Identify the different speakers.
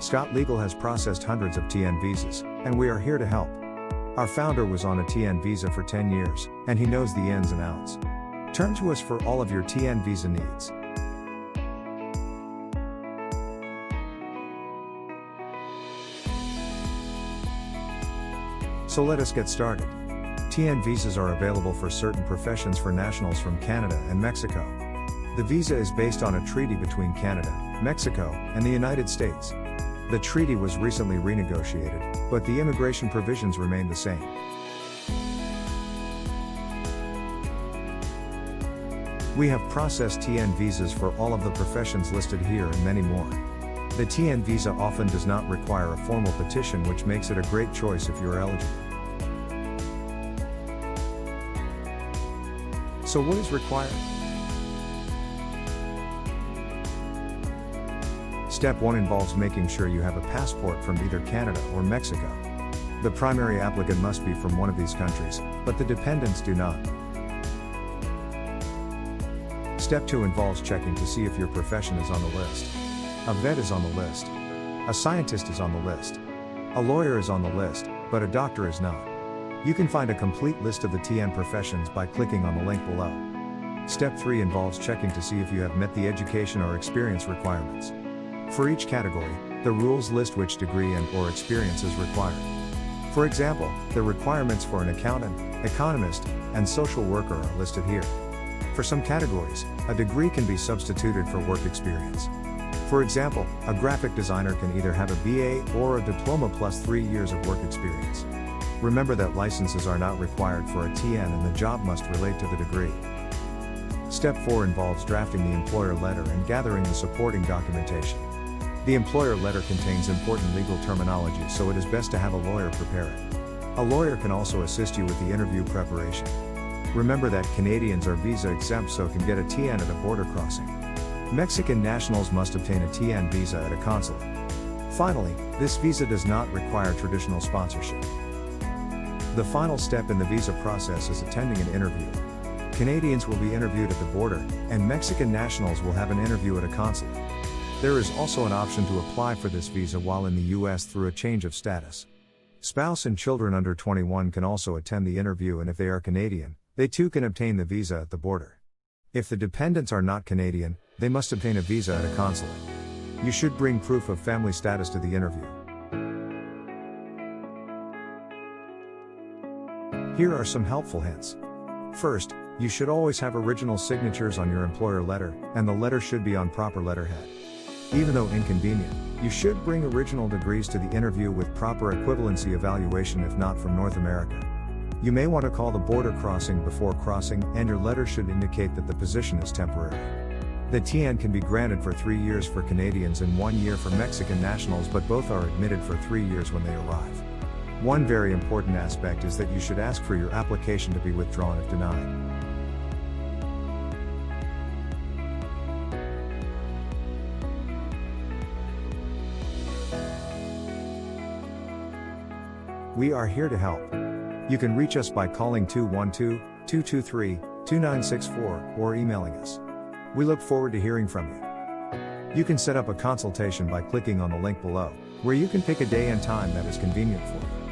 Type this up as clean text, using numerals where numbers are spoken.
Speaker 1: Scott Legal has processed hundreds of TN visas, and we are here to help. Our founder was on a TN visa for 10 years, and he knows the ins and outs. Turn to us for all of your TN visa needs. So let us get started. TN visas are available for certain professions for nationals from Canada and Mexico. The visa is based on a treaty between Canada, Mexico, and the United States. The treaty was recently renegotiated, but the immigration provisions remain the same. We have processed TN visas for all of the professions listed here and many more. The TN visa often does not require a formal petition, which makes it a great choice if you're eligible. So what is required? Step 1 involves making sure you have a passport from either Canada or Mexico. The primary applicant must be from one of these countries, but the dependents do not. Step 2 involves checking to see if your profession is on the list. A vet is on the list. A scientist is on the list. A lawyer is on the list, but a doctor is not. You can find a complete list of the TN professions by clicking on the link below. Step 3 involves checking to see if you have met the education or experience requirements. For each category, the rules list which degree and/or experience is required. For example, the requirements for an accountant, economist, and social worker are listed here. For some categories, a degree can be substituted for work experience. For example, a graphic designer can either have a BA or a diploma plus 3 years of work experience. Remember that licenses are not required for a TN and the job must relate to the degree. Step 4 involves drafting the employer letter and gathering the supporting documentation. The employer letter contains important legal terminology, so it is best to have a lawyer prepare it. A lawyer can also assist you with the interview preparation. Remember that Canadians are visa exempt, so can get a TN at a border crossing. Mexican nationals must obtain a TN visa at a consulate. Finally, this visa does not require traditional sponsorship. The final step in the visa process is attending an interview. Canadians will be interviewed at the border, and Mexican nationals will have an interview at a consulate. There is also an option to apply for this visa while in the US through a change of status. Spouse and children under 21 can also attend the interview, and if they are Canadian, they too can obtain the visa at the border. If the dependents are not Canadian, they must obtain a visa at a consulate. You should bring proof of family status to the interview. Here are some helpful hints. First, you should always have original signatures on your employer letter, and the letter should be on proper letterhead. Even though inconvenient, you should bring original degrees to the interview with proper equivalency evaluation if not from North America. You may want to call the border crossing before crossing, and your letter should indicate that the position is temporary. The TN can be granted for 3 years for Canadians and 1 year for Mexican nationals, but both are admitted for 3 years when they arrive. One very important aspect is that you should ask for your application to be withdrawn if denied. We are here to help. You can reach us by calling 212-223-2964 or emailing us. We look forward to hearing from you. You can set up a consultation by clicking on the link below, where you can pick a day and time that is convenient for you.